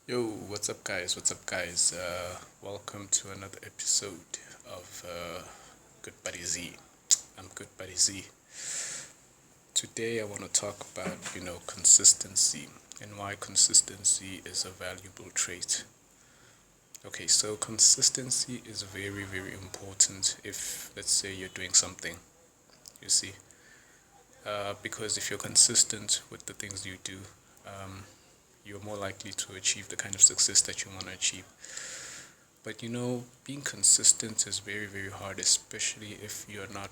Yo, what's up, guys? What's up, guys? Welcome to another episode of Good Buddy Z. I'm Good Buddy Z. Today, I want to talk about consistency and why consistency is a valuable trait. Okay, so consistency is very, very important if, let's say, you're doing something. You see, because if you're consistent with the things you do, um, you're more likely to achieve the kind of success that you want to achieve. But being consistent is very, very hard, especially if you're not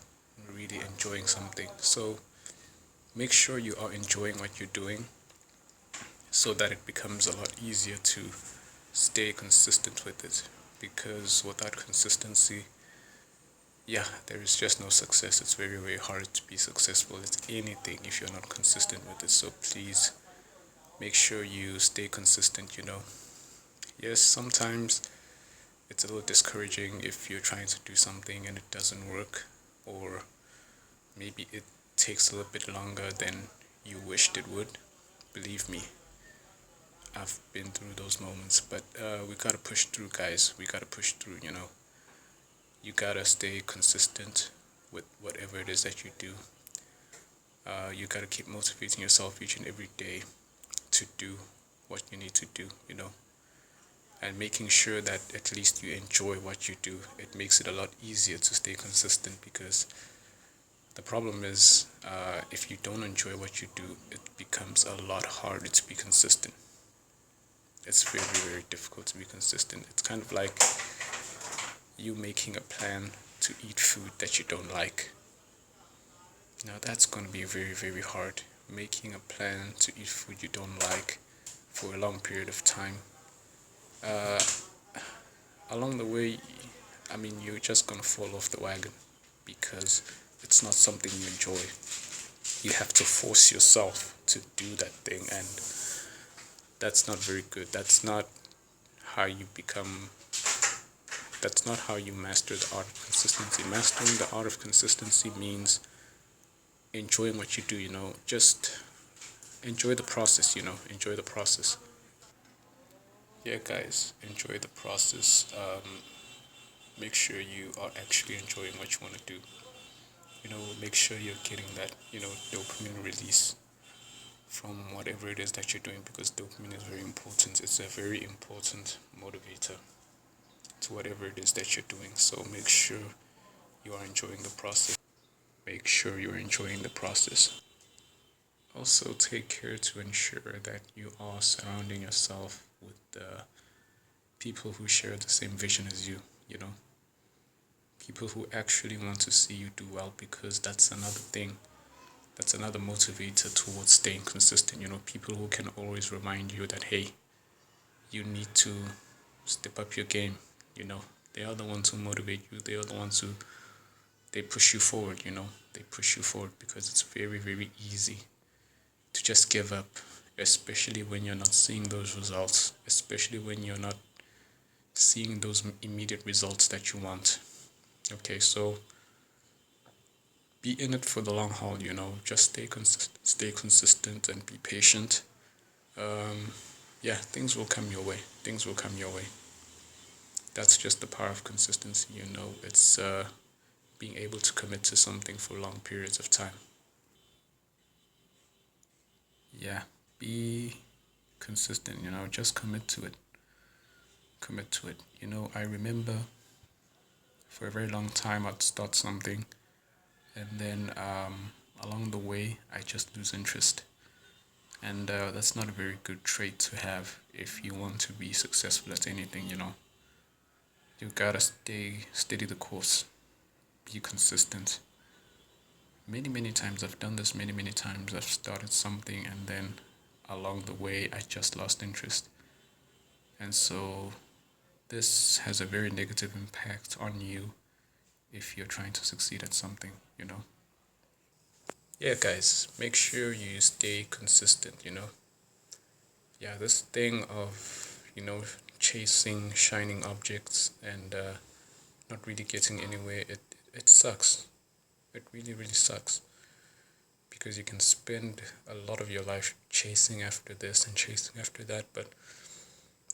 really enjoying something. So make sure you are enjoying what you're doing so that it becomes a lot easier to stay consistent with it. Because without consistency, yeah, there is just no success. It's very, very hard to be successful at anything if you're not consistent with it. So please make sure you stay consistent. Yes, sometimes it's a little discouraging if you're trying to do something and it doesn't work, or maybe it takes a little bit longer than you wished it would. Believe me, I've been through those moments, but we gotta push through, guys. We gotta push through. You gotta stay consistent with whatever it is that you do. You gotta keep motivating yourself each and every day to do what you need to do, and making sure that at least you enjoy what you do. It makes it a lot easier to stay consistent because the problem is, if you don't enjoy what you do, it becomes a lot harder to be consistent. It's very, very difficult to be consistent. It's kind of like you making a plan to eat food that you don't like. Now, that's going to be very, very hard. Making a plan to eat food you don't like for a long period of time. Uh, Along the way, I mean, you're just going to fall off the wagon because it's not something you enjoy. You have to force yourself to do that thing, and that's not very good. How you become that's not how you master the art of consistency. Mastering the art of consistency means enjoying what you do. Just enjoy the process. Enjoy the process. Yeah, guys, enjoy the process. Make sure you are actually enjoying what you want to do. Make sure you're getting that dopamine release from whatever it is that you're doing, because dopamine is very important. It's a very important motivator to whatever it is that you're doing. So make sure you are enjoying the process. Make sure you're enjoying the process. Also, take care to ensure that you are surrounding yourself with people who share the same vision as you. People who actually want to see you do well, because that's another thing. That's another motivator towards staying consistent. People who can always remind you that, hey, you need to step up your game. You know, they are the ones who motivate you. They are the ones who they push you forward. They push you forward because it's very, very easy to just give up, especially when you're not seeing those results, especially when you're not seeing those immediate results that you want. Okay, so be in it for the long haul. Just stay consistent and be patient. Yeah, things will come your way. Things will come your way. That's just the power of consistency. It's being able to commit to something for long periods of time. Yeah, be consistent. Just commit to it. Commit to it. I remember for a very long time I'd start something, and then along the way I just lose interest. And that's not a very good trait to have if you want to be successful at anything. You gotta stay steady the course, be consistent. Many, many times I've done this, many, many times I've started something and then along the way I just lost interest. And so this has a very negative impact on you if you're trying to succeed at something. Yeah, guys, make sure you stay consistent. Yeah, this thing of chasing shining objects and not really getting anywhere, it sucks. It really, really sucks because you can spend a lot of your life chasing after this and chasing after that, but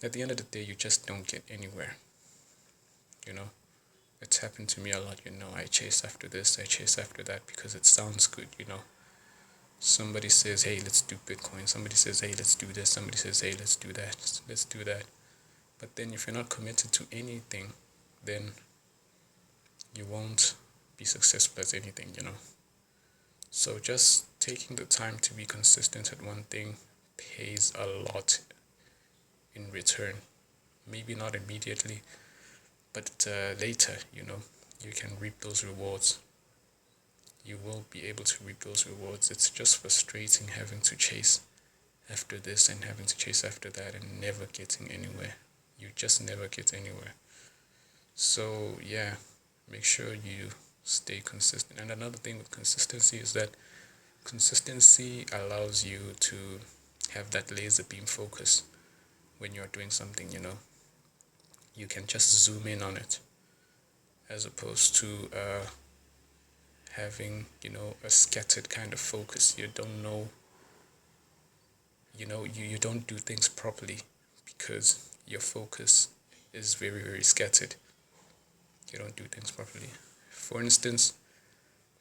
at the end of the day, you just don't get anywhere. You know, it's happened to me a lot. I chase after this, I chase after that because it sounds good. Somebody says, hey, let's do Bitcoin. Somebody says, hey, let's do this. Somebody says, hey, let's do that. Let's do that. But then if you're not committed to anything, then you won't be successful at anything. So just taking the time to be consistent at one thing pays a lot in return. Maybe not immediately, but later, you can reap those rewards. You will be able to reap those rewards. It's just frustrating having to chase after this and having to chase after that and never getting anywhere. You just never get anywhere. So yeah, make sure you stay consistent. And another thing with consistency is that consistency allows you to have that laser beam focus when you're doing something. You can just zoom in on it as opposed to having a scattered kind of focus. You don't know, you don't do things properly because your focus is very, very scattered. You don't do things properly. For instance,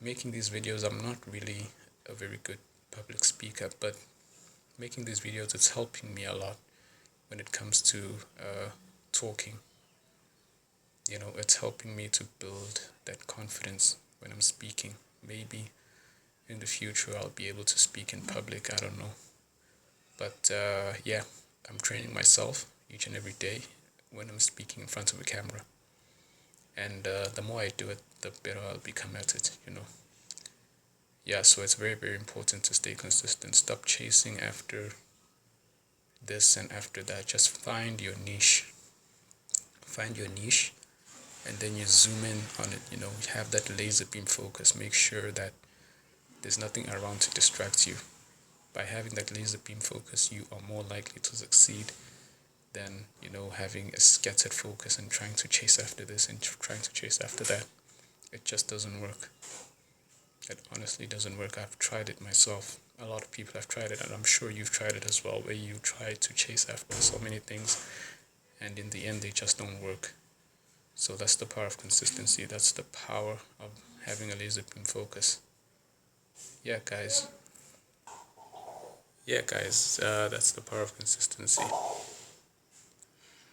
making these videos, I'm not really a very good public speaker, but making these videos, it's helping me a lot when it comes to talking. It's helping me to build that confidence when I'm speaking. Maybe in the future I'll be able to speak in public, I don't know. But yeah, I'm training myself each and every day when I'm speaking in front of a camera. And the more I do it, the better I'll become at it. Yeah, so it's very, very important to stay consistent. Stop chasing after this and after that. Just find your niche. Find your niche and then you zoom in on it. Have that laser beam focus. Make sure that there's nothing around to distract you. By having that laser beam focus, you are more likely to succeed than having a scattered focus and trying to chase after this and trying to chase after that. It just doesn't work. It honestly doesn't work. I've tried it myself. A lot of people have tried it, and I'm sure you've tried it as well, where you try to chase after so many things and in the end they just don't work. So that's the power of consistency. That's the power of having a laser beam focus. Yeah, guys. That's the power of consistency.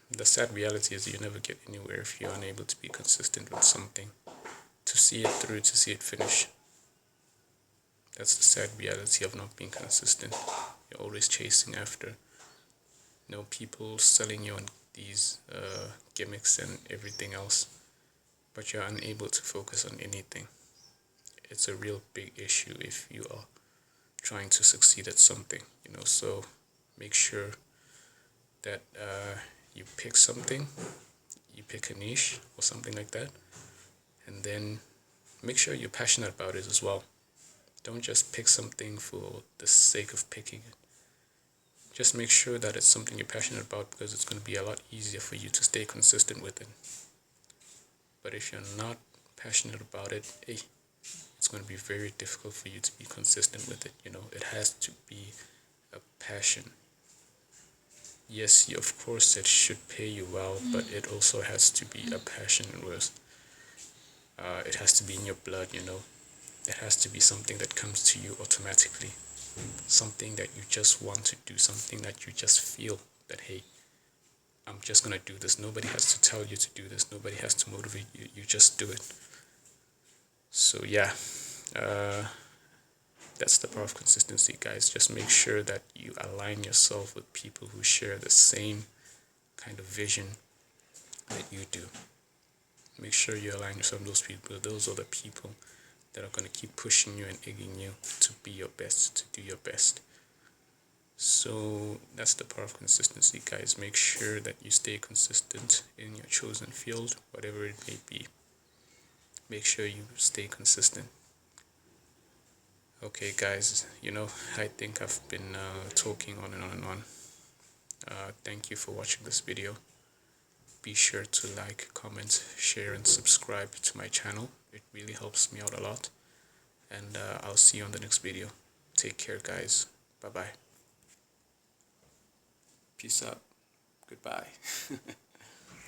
The sad reality is you never get anywhere if you're unable to be consistent with something, to see it through, to see it finish. That's the sad reality of not being consistent. You're always chasing after, people selling you on these gimmicks and everything else, but you're unable to focus on anything. It's a real big issue if you are trying to succeed at something, so make sure that you pick something, you pick a niche or something like that, and then make sure you're passionate about it as well. Don't just pick something for the sake of picking it. Just make sure that it's something you're passionate about, because it's going to be a lot easier for you to stay consistent with it. But if you're not passionate about it, it's going to be very difficult for you to be consistent with it. It has to be a passion. Yes, of course, it should pay you well, but it also has to be a passion. It has to be in your blood. It has to be something that comes to you automatically, something that you just want to do, something that you just feel that, hey, I'm just going to do this. Nobody has to tell you to do this. Nobody has to motivate you. You just do it. So yeah, that's the power of consistency, guys. Just make sure that you align yourself with people who share the same kind of vision that you do. Make sure you align yourself with those people. Those are the people that are going to keep pushing you and egging you to be your best, to do your best. So that's the power of consistency, guys. Make sure that you stay consistent in your chosen field, whatever it may be. Make sure you stay consistent. Okay, guys, I think I've been talking on and on and on. Thank you for watching this video. Be sure to like, comment, share, and subscribe to my channel. It really helps me out a lot. And I'll see you on the next video. Take care, guys. Bye-bye. Peace out. Goodbye.